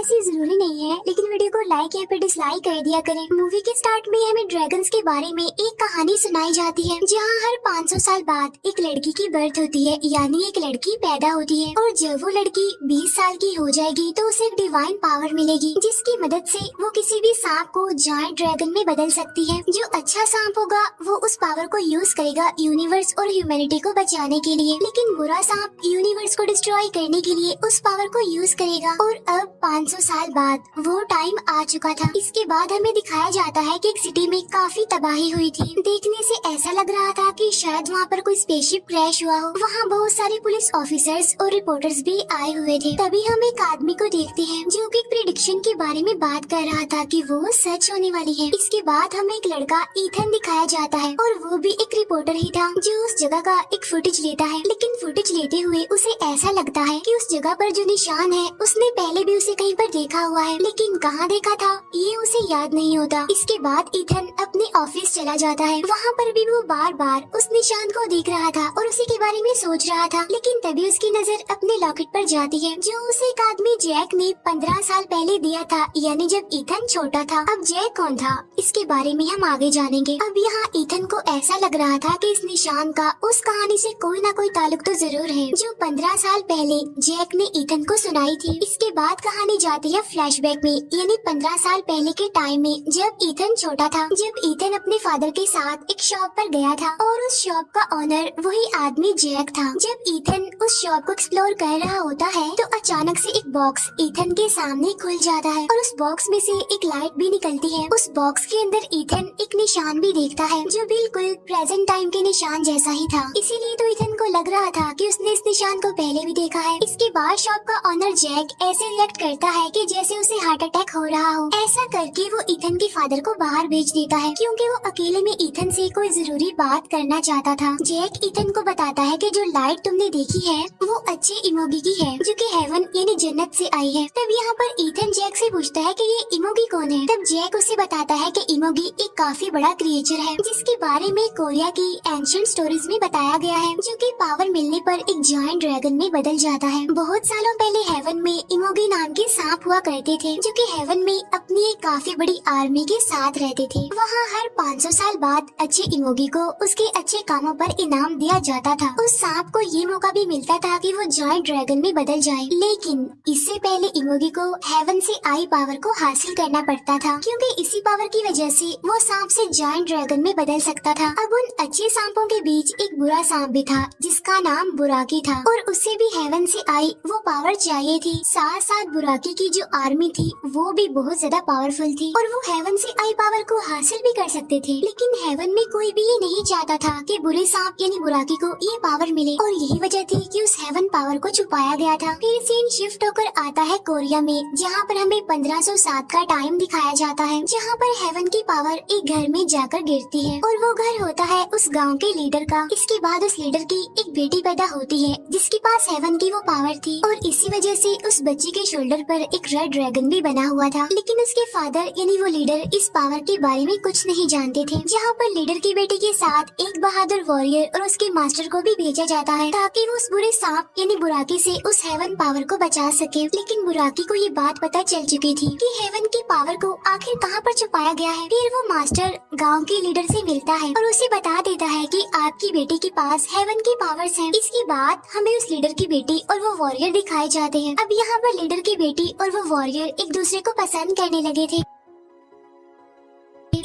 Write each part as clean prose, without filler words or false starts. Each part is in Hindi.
ऐसी जरूरी नहीं है, लेकिन वीडियो को लाइक या फिर डिसलाइक कर दिया करें। मूवी के स्टार्ट में हमें ड्रैगन्स के बारे में एक कहानी सुनाई जाती है, जहाँ हर 500 साल बाद एक लड़की की बर्थ होती है, यानी एक लड़की पैदा होती है। और जब वो लड़की 20 साल की हो जाएगी तो उसे एक डिवाइन पावर मिलेगी, जिसकी मदद से वो किसी भी सांप को जायंट ड्रैगन में बदल सकती है। जो अच्छा सांप होगा वो उस पावर को यूज करेगा यूनिवर्स और ह्यूमैनिटी को बचाने के लिए, लेकिन बुरा सांप यूनिवर्स को डिस्ट्रॉय करने के लिए उस पावर को यूज करेगा। और अब 500 साल बाद वो टाइम आ चुका था। इसके बाद हमें दिखाया जाता है कि एक सिटी में काफी तबाही हुई थी। देखने से ऐसा लग रहा था कि शायद वहाँ पर कोई स्पेसशिप क्रैश हुआ हो। वहाँ बहुत सारे पुलिस ऑफिसर्स और रिपोर्टर्स भी आए हुए थे। तभी हम एक आदमी को देखते हैं जो कि एक प्रिडिक्शन के बारे में बात कर रहा था कि वो सच होने वाली है। इसके बाद हमें एक लड़का ईथन दिखाया जाता है, और वो भी एक रिपोर्टर ही था जो उस जगह का एक फुटेज लेता है। लेकिन फुटेज लेते हुए उसे ऐसा लगता है कि उस जगह पर जो निशान है उसने पहले भी उसे कहीं पर देखा हुआ है, लेकिन कहाँ देखा था ये उसे याद नहीं होता। इसके बाद ईथन अपने ऑफिस चला जाता है। वहाँ पर भी वो बार बार उस निशान को देख रहा था और उसी के बारे में सोच रहा था। लेकिन तभी उसकी नजर अपने लॉकेट पर जाती है, जो उसे एक आदमी जैक ने 15 साल पहले दिया था, यानी जब ईथन छोटा था। अब जैक कौन था इसके बारे में हम आगे जानेंगे। अब यहाँ ईथन को ऐसा लग रहा था कि इस निशान का उस कहानी से कोई ना कोई ताल्लुक तो जरूर है, जो 15 साल पहले जैक ने ईथन को सुनाई थी। इसके बाद कहानी जाती है फ्लैशबैक में, यानी 15 साल पहले के टाइम में जब ईथन छोटा था। जब ईथन अपने फादर के साथ एक शॉप पर गया था और उस शॉप का ऑनर वही आदमी जैक था। जब ईथन उस शॉप को एक्सप्लोर कर रहा होता है तो अचानक से एक बॉक्स ईथन के सामने खुल जाता है और उस बॉक्स में से एक लाइट भी निकलती है। उस बॉक्स के अंदर ईथन एक निशान भी देखता है, जो बिल्कुल प्रेजेंट टाइम के निशान जैसा ही था। इसीलिए तो ईथन को लग रहा था कि उसने इस निशान को पहले भी देखा है। इसके बाद शॉप का ऑनर जैक ऐसे रिएक्ट करता है कि जैसे उसे हार्ट अटैक हो रहा हो। ऐसा करके वो ईथन के फादर को बाहर भेज देता है, क्योंकि वो अकेले में ईथन से कोई जरूरी बात करना चाहता था। जैक ईथन को बताता है कि जो लाइट तुमने देखी है वो अच्छे इमोगी की है, जो कि हेवन यानी जन्नत से आई है। तब यहाँ पर ईथन जैक से पूछता है कि ये इमोगी कौन है। तब जैक उसे बताता है कि इमोगी एक काफी बड़ा क्रिएचर है, जिसके बारे में कोरिया की एंशिएंट स्टोरीज में बताया गया है, जो कि पावर मिलने पर एक जायंट ड्रैगन में बदल जाता है। बहुत सालों पहले हेवन में इमोगी नाम के सांप हुआ करते थे, जो कि हेवन में अपनी एक काफी बड़ी आर्मी के साथ रहते थे। वहाँ हर 500 साल बाद अच्छे इमोगी को उसके अच्छे कामों पर इनाम दिया जाता था। उस सांप को ये मौका भी मिलता था कि वो जायंट ड्रैगन में बदल जाए, लेकिन इससे पहले इमोगी को हेवन से आई पावर को हासिल करना पड़ता था, क्योंकि इसी पावर की वजह से वो सांप से जायंट ड्रैगन में बदल सकता था। अब उन अच्छे सांपों के बीच एक बुरा सांप भी था, जिसका नाम बुराकी था, और उसे भी हेवन से आई वो पावर चाहिए थी। साथ साथ बुराकी की जो आर्मी थी वो भी बहुत ज्यादा पावरफुल थी, और वो हेवन से आई पावर को हासिल भी कर सकते थे। लेकिन हेवन में कोई भी ये नहीं चाहता था कि बुरे सांप यानी बुराकी को ये पावर मिले, और यही वजह थी कि उस हेवन पावर को छुपाया गया था। फिर सीन शिफ्ट होकर आता है कोरिया में, जहाँ पर हमें 1507 का टाइम दिखाया जाता है, जहाँ पर हेवन की पावर एक घर में जाकर गिरती है, और वो घर होता है उस गाँव के लीडर का। इसके बाद उस लीडर की एक बेटी पैदा होती है, जिसके पास हेवन की वो पावर थी, और इसी वजह से उस बच्ची के शोल्डर पर एक रेड ड्रैगन भी बना हुआ था। लेकिन उसके फादर यानी वो लीडर इस पावर के बारे में कुछ नहीं जानते थे। जहाँ पर लीडर की बेटी के साथ एक बहादुर वॉरियर और उसके मास्टर को भी भेजा जाता है, ताकि वो उस बुरे सांप यानी बुराकी से उस हेवन पावर को बचा सके। लेकिन बुराकी को ये बात पता चल चुकी थी कि हेवन की पावर को आखिर कहाँ पर छुपाया गया है। फिर वो मास्टर गाँव के लीडर से मिलता है और उसे बता देता है कि आपकी बेटी के पास हेवन की पावर्स हैं। इसके बाद हमें उस लीडर की बेटी और वो वॉरियर दिखाए जाते हैं। अब यहाँ पर लीडर की बेटी और वो वॉरियर एक दूसरे को पसंद करने लगे थे।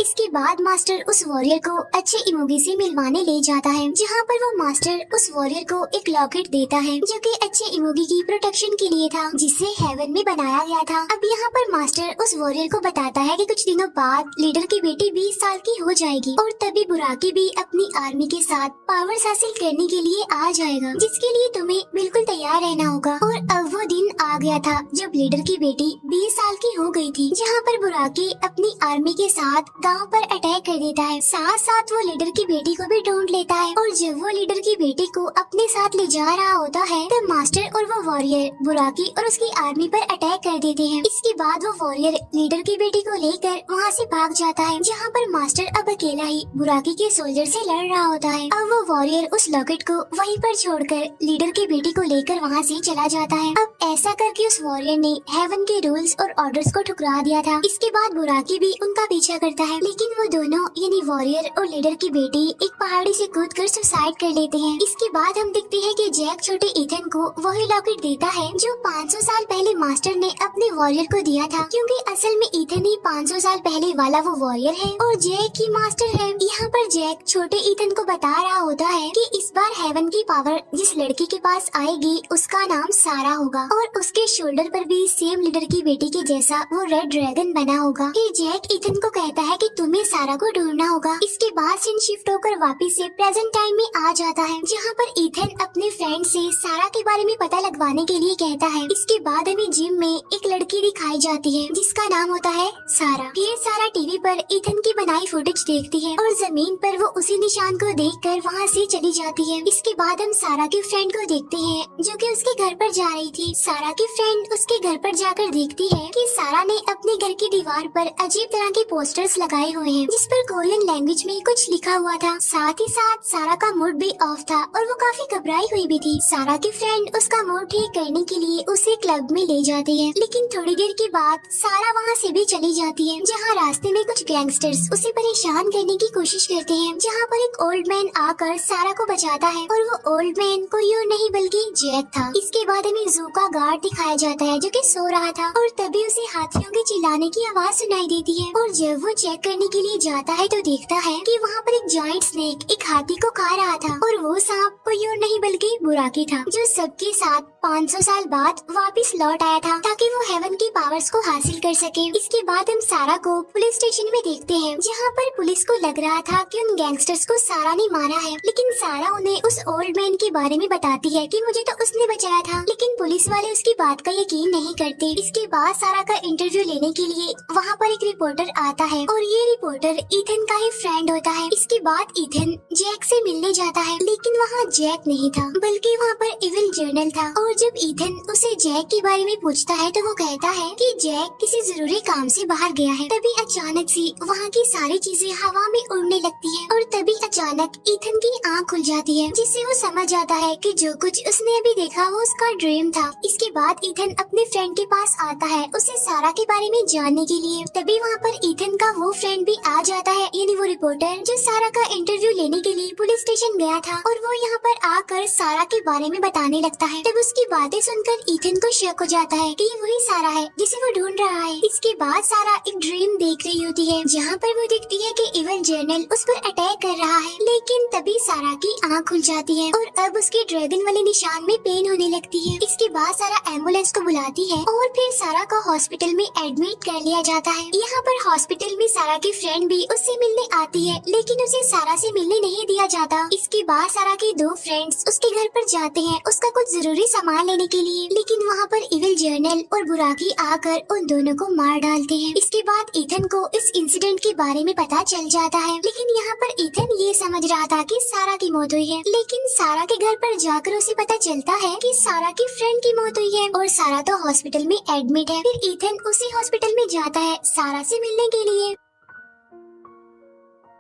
इसके बाद मास्टर उस वॉरियर को अच्छे इमोगी से मिलवाने ले जाता है, जहाँ पर वो मास्टर उस वॉरियर को एक लॉकेट देता है, जो कि अच्छे इमोगी की प्रोटेक्शन के लिए था, जिसे हेवन में बनाया गया था। अब यहाँ पर मास्टर उस वॉरियर को बताता है कि कुछ दिनों बाद लीडर की बेटी 20 साल की हो जाएगी, और तभी बुराकी भी अपनी आर्मी के साथ पावर्स हासिल करने के लिए आ जाएगा, जिसके लिए तुम्हें बिल्कुल तैयार रहना होगा। और अब वो दिन आ गया था जब लीडर की बेटी 20 साल की हो गई थी, जहाँ पर बुराकी अपनी आर्मी के साथ गाँव पर अटैक कर देता है। साथ साथ वो लीडर की बेटी को भी ढूंढ लेता है और जब वो लीडर की बेटी को अपने साथ ले जा रहा होता है तब मास्टर और वो वॉरियर बुराकी और उसकी आर्मी पर अटैक कर देते हैं। इसके बाद वो वॉरियर लीडर की बेटी को लेकर वहाँ से भाग जाता है, जहाँ पर मास्टर अब अकेला ही बुराकी के सोल्जर से लड़ रहा होता है। अब वो वॉरियर उस लॉकेट को वहीं पर छोड़कर लीडर की बेटी को लेकर वहाँ से चला जाता है। अब ऐसा करके उस वॉरियर ने हेवन के रूल्स और ऑर्डर्स को ठुकरा दिया था। इसके बाद बुराकी भी उनका पीछा करता है, लेकिन वो दोनों यानी वॉरियर और लीडर की बेटी एक पहाड़ी से कूदकर सुसाइड कर लेते हैं। इसके बाद हम देखते हैं कि जैक छोटे ईथन को वही लॉकेट देता है जो 500 साल पहले मास्टर ने अपने वॉरियर को दिया था, क्योंकि असल में ईथन ही 500 साल पहले वाला वो वॉरियर है और जैक ही मास्टर है। यहाँ पर जैक छोटे ईथन को बता रहा होता है कि इस बार हेवन की पावर जिस लड़की के पास आएगी उसका नाम सारा होगा और उसके शोल्डर पर भी सेम लीडर की बेटी के जैसा वो रेड ड्रैगन बना होगा। फिर जैक ईथन को कहता है कि तुम्हें सारा को ढूंढना होगा। इसके बाद सीन शिफ्ट होकर वापस से प्रेजेंट टाइम में आ जाता है, जहाँ पर ईथन अपने फ्रेंड से सारा के बारे में पता लगवाने के लिए कहता है। इसके बाद हमें जिम में एक लड़की दिखाई जाती है जिसका नाम होता है सारा। फिर सारा टीवी पर ईथन की बनाई फुटेज देखती है और जमीन पर वो उसी निशान को देखकर वहाँ से चली जाती है। इसके बाद हम सारा के फ्रेंड को देखते हैं जो कि उसके घर पर जा रही थी। सारा की फ्रेंड उसके घर पर जाकर देखती है कि सारा ने अपने घर की दीवार पर अजीब तरह के पोस्टर्स लगाए हुए हैं जिस पर कोरियन लैंग्वेज में कुछ लिखा हुआ था। साथ ही साथ सारा का मूड भी ऑफ था और वो काफी घबराई हुई भी थी। सारा की फ्रेंड उसका मूड ठीक करने के लिए उसे क्लब में ले जाती है, लेकिन थोड़ी देर के बाद सारा वहाँ से भी चली जाती है, जहाँ रास्ते में कुछ गैंगस्टर्स उसे परेशान करने की कोशिश करते हैं, जहाँ पर एक ओल्ड मैन आकर सारा को बचाता है और वो ओल्ड मैन कोई और नहीं बल्कि जैक था। इसके बाद हमें जू का गार्ड दिखाया जाता है जो कि सो रहा था और तभी उसे हाथियों के चिल्लाने की आवाज सुनाई देती है और जब वो चेक करने के लिए जाता है तो देखता है कि वहाँ पर एक जायंट स्नेक एक हाथी को खा रहा था और वो सांप कोई और नहीं बल्कि बुराकी था, जो सबके साथ 500 साल बाद वापस लौट आया था ताकि वो हेवन की पावर्स को हासिल कर सके। इसके बाद हम सारा को पुलिस स्टेशन में देखते हैं, जहाँ पर पुलिस को लग रहा था कि उन गैंगस्टर्स को सारा ने मारा है, लेकिन सारा उन्हें उस ओल्ड मैन के बारे में बताती है कि मुझे तो उसने बचाया था, लेकिन पुलिस वाले उसकी बात का यकीन नहीं करते। इसके बाद सारा का इंटरव्यू लेने के लिए वहाँ पर एक रिपोर्टर आता है और ये रिपोर्टर ईथन का ही फ्रेंड होता है। इसके बाद ईथन जैक से मिलने जाता है, लेकिन वहाँ जैक नहीं था बल्कि वहाँ पर इविल जर्नल था और जब ईथन उसे जैक के बारे में पूछता है तो वो कहता है कि जैक किसी जरूरी काम से बाहर गया है। तभी अचानक से वहाँ की सारी चीजें हवा में उड़ने लगती है और तभी अचानक ईथन की आँख खुल जाती है, जिससे वो समझ आता है कि जो कुछ उसने अभी देखा वो उसका ड्रीम था। इसके बाद ईथन अपने फ्रेंड के पास आता है उसे सारा के बारे में जानने के लिए। तभी वहाँ पर ईथन का वो फ्रेंड भी आ जाता है, यानी वो रिपोर्टर जो सारा का इंटरव्यू लेने के लिए पुलिस स्टेशन गया था, और वो यहाँ पर आकर सारा के बारे में बताने लगता है। तब उसकी बातें सुनकर ईथन को शक हो जाता है कि ये वही सारा है जिसे वो ढूंढ रहा है। इसके बाद सारा एक ड्रीम देख रही होती है जहाँ पर वो देखती है कि इविल जर्नल उस पर अटैक कर रहा है, लेकिन तभी सारा की आँख खुल जाती है और अब उसके ड्रैगन वाले निशान में पेन होने लगती है। इसके बाद सारा एम्बुलेंस को बुलाती है और फिर सारा को हॉस्पिटल में एडमिट कर लिया जाता है। यहाँ पर हॉस्पिटल में सारा की फ्रेंड भी उससे मिलने आती है, लेकिन उसे सारा से मिलने नहीं दिया जाता। इसके बाद सारा के दो फ्रेंड्स उसके घर पर जाते हैं उसका कुछ जरूरी सामान लेने के लिए, लेकिन वहाँ पर इविल जर्नल और बुराकी आकर उन दोनों को मार डालते हैं। इसके बाद ईथन को इस इंसिडेंट के बारे में पता चल जाता है, लेकिन यहाँ पर ईथन ये समझ रहा था कि सारा की मौत हुई है, लेकिन सारा के घर पर जाकर उसे पता चलता है कि सारा की फ्रेंड की मौत हुई है और सारा तो हॉस्पिटल में एडमिट है। फिर ईथन उसी हॉस्पिटल में जाता है सारा से मिलने के लिए,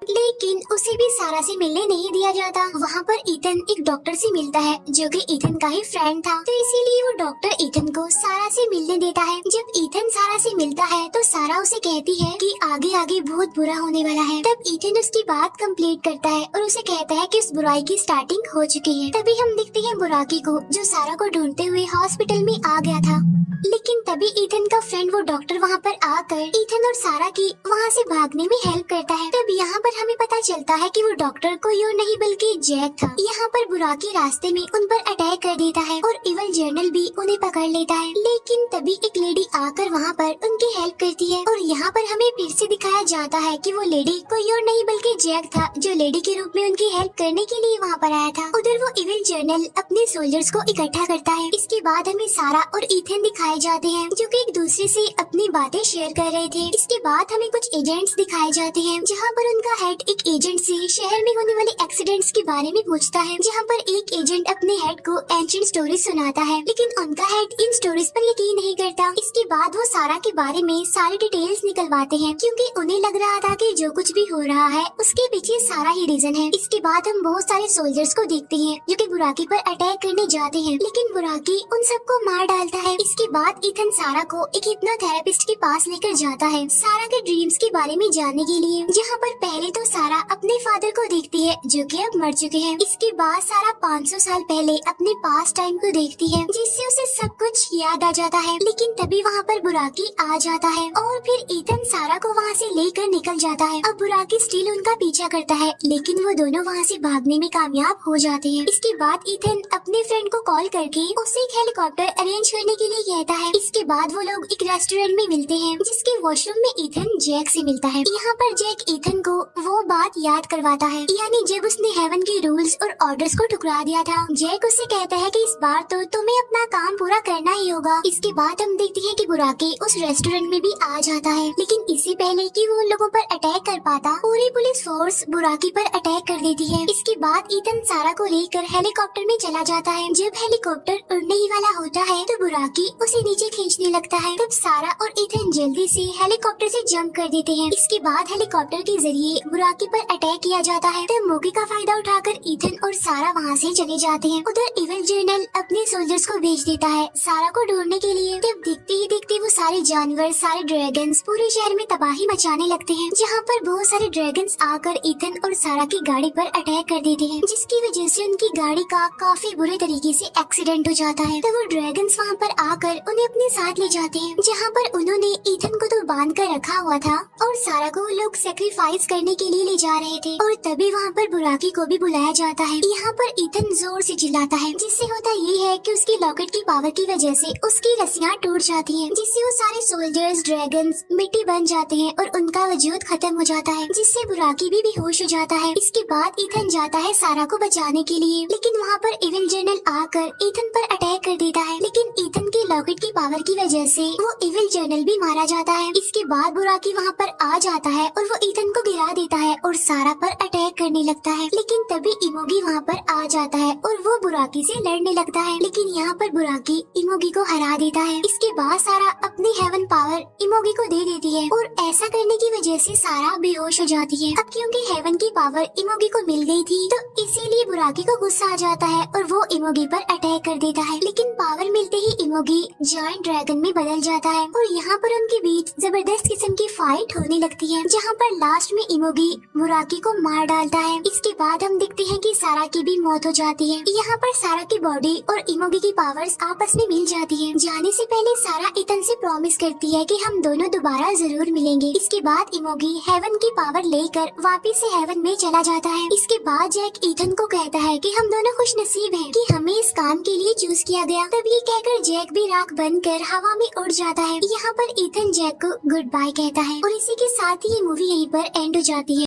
लेकिन उसे भी सारा से मिलने नहीं दिया जाता। वहाँ पर ईथन एक डॉक्टर से मिलता है जो कि ईथन का ही फ्रेंड था, तो इसीलिए वो डॉक्टर ईथन को सारा से मिलने देता है। जब ईथन सारा से मिलता है तो सारा उसे कहती है कि आगे आगे बहुत बुरा होने वाला है। तब ईथन उसकी बात कंप्लीट करता है और उसे कहता है कि उस बुराई की स्टार्टिंग हो चुकी है। तभी हम देखते हैं बुराकी को जो सारा को ढूंढते हुए हॉस्पिटल में आ गया था, लेकिन तभी ईथन का फ्रेंड वो डॉक्टर वहाँ पर आकर ईथन और सारा की वहाँ से भागने में हेल्प करता है। तब यहाँ पर हमें पता चलता है कि वो डॉक्टर कोई और नहीं बल्कि जैक था। यहाँ पर बुराकी रास्ते में उन पर अटैक कर देता है और इविल जर्नल भी उन्हें पकड़ लेता है, लेकिन तभी एक लेडी आकर वहाँ पर उनकी हेल्प करती है और यहाँ पर हमें फिर से दिखाया जाता है कि वो लेडी कोई और नहीं बल्कि जैक था, जो लेडी के रूप में उनकी हेल्प करने के लिए वहाँ पर आया था। उधर वो इविल जर्नल अपने सोल्जर्स को इकट्ठा करता है। इसके बाद हमें सारा और ईथन दिखाए जाते हैं जो कि एक दूसरे से अपनी बातें शेयर कर रहे थे। इसके बाद हमें कुछ एजेंट्स दिखाए जाते हैं जहाँ पर उनका हेड एक एजेंट से शहर में होने वाले एक्सीडेंट्स के बारे में पूछता है, जहाँ पर एक एजेंट अपने हेड को एंशिएंट स्टोरीज सुनाता है, लेकिन उनका हेड इन स्टोरीज पर यकीन नहीं करता। इसके बाद वो सारा के बारे में सारी डिटेल्स निकलवाते हैं क्योंकि उन्हें लग रहा था कि जो कुछ भी हो रहा है उसके पीछे सारा ही रीजन है। इसके बाद हम बहुत सारे सोल्जर्स को देखते हैं जो कि बुराकी पर अटैक करने जाते हैं, लेकिन बुराकी उन सबको मार डालता है। इसके बाद ईथन सारा को एक हिप्नोथेरेपिस्ट के पास लेकर जाता है सारा के ड्रीम्स के बारे में जानने के लिए, जहाँ पर पहले तो सारा अपने फादर को देखती है जो कि अब मर चुके हैं। इसके बाद सारा 500 साल पहले अपने पास्ट टाइम को देखती है जिससे उसे सब कुछ याद आ जाता है, लेकिन तभी वहाँ पर बुराकी आ जाता है और फिर ईथन सारा को वहाँ से लेकर निकल जाता है। अब बुराकी स्टिल उनका पीछा करता है, लेकिन वो दोनों वहाँ से भागने में कामयाब हो जाते हैं। इसके बाद ईथन अपने फ्रेंड को कॉल करके उसे एक हेलीकॉप्टर अरेंज करने के लिए कहता है। इसके बाद वो लोग एक रेस्टोरेंट में मिलते हैं जिसके वॉशरूम में ईथन जैक से मिलता है। यहाँ पर जैक ईथन को वो बात याद करवाता है, यानी जब उसने हेवन के रूल्स और ऑर्डर्स को ठुकरा दिया था। जैक उससे कहता है कि इस बार तो तुम्हें अपना काम पूरा करना ही होगा। इसके बाद हम देखते हैं कि बुराकी उस रेस्टोरेंट में भी आ जाता है, लेकिन इससे पहले कि वो उन लोगों पर अटैक कर पाता, पूरी पुलिस फोर्स बुराकी पर अटैक कर देती है। इसके बाद ईथन सारा को लेकर हेलीकॉप्टर में चला जाता है। जब हेलीकॉप्टर उड़ने ही वाला होता है तो बुराकी उसे नीचे खींचने लगता है। तब सारा और ईथन जल्दी से हेलीकॉप्टर से जंप कर देते हैं। इसके बाद हेलीकॉप्टर के जरिए बुराकी पर अटैक किया जाता है। तब मौके का फायदा उठाकर ईथन और सारा वहाँ से चले जाते हैं। उधर इविल जर्नल अपने सोल्जर्स को भेज देता है सारा को ढूंढने के लिए। तब देखते ही देखते वो सारे जानवर, सारे ड्रैगन्स पूरे शहर में तबाही मचाने लगते हैं, जहाँ पर बहुत सारे ड्रैगन्स आकर ईथन और सारा की गाड़ी पर अटैक कर देते हैं, जिसकी वजह से उनकी गाड़ी का काफी बुरे तरीके से एक्सीडेंट हो जाता है। तब वो ड्रैगन्स वहाँ पर आकर उन्हें अपने साथ ले जाते हैं, जहाँ पर उन्होंने ईथन को तो बांध कर रखा हुआ था और सारा को वो लोग सेक्रीफाइस करने के लिए ले जा रहे थे। और तभी वहाँ पर बुराकी को भी बुलाया जाता है। यहाँ पर ईथन जोर से चिल्लाता है, जिससे होता ये है कि उसकी लॉकेट की पावर की वजह से उसकी रस्सियाँ टूट जाती हैं, जिससे वो सारे सोल्जर्स, ड्रैगन्स मिट्टी बन जाते हैं और उनका वजूद खत्म हो जाता है, जिससे बुराकी भी बेहोश हो जाता है। इसके बाद ईथन जाता है सारा को बचाने के लिए, लेकिन वहाँ पर इविल जर्नल आकर ईथन पर अटैक कर देता है, लेकिन ईथन के लॉकेट की पावर की वजह से वो इविल जर्नल भी मारा जाता है। इसके बाद बुराकी वहाँ पर आ जाता है और वो ईथन को गिरा देता है और सारा पर अटैक करने लगता है, लेकिन तभी इमोगी वहाँ पर आ जाता है और वो बुराकी से लड़ने लगता है, लेकिन यहाँ पर बुराकी इमोगी को हरा देता है। इसके बाद सारा अपनी हेवन पावर इमोगी को दे देती है और ऐसा करने की वजह से सारा बेहोश हो जाती है। अब क्योंकि हेवन की पावर इमोगी को मिल गई थी तो इसीलिए बुराकी को गुस्सा आ जाता है और वो इमोगी पर अटैक कर देता है, लेकिन पावर मिलते ही इमोगी जायंट ड्रैगन में बदल जाता है और यहाँ पर उनके बीच जबरदस्त किस्म की फाइट होने लगती है, जहाँ पर लास्ट में इमोगी बुराकी को मार डालता है। इसके बाद हम देखते हैं कि सारा की भी मौत हो जाती है। यहाँ पर सारा की बॉडी और इमोगी की पावर्स आपस में मिल जाती है। जाने से पहले सारा ईथन से प्रॉमिस करती है कि हम दोनों दोबारा जरूर मिलेंगे। इसके बाद इमोगी हेवन की पावर लेकर वापस से हेवन में चला जाता है। इसके बाद जैक ईथन को कहता है कि हम दोनों खुश नसीब हैं कि हमें इस काम के लिए चूज किया गया। तब ये कहकर जैक भी राख बनकर हवा में उड़ जाता है। यहाँ पर ईथन जैक को गुड बाय कहता है और इसी के साथ ही ये मूवी यहीं पर एंड हो जाती है।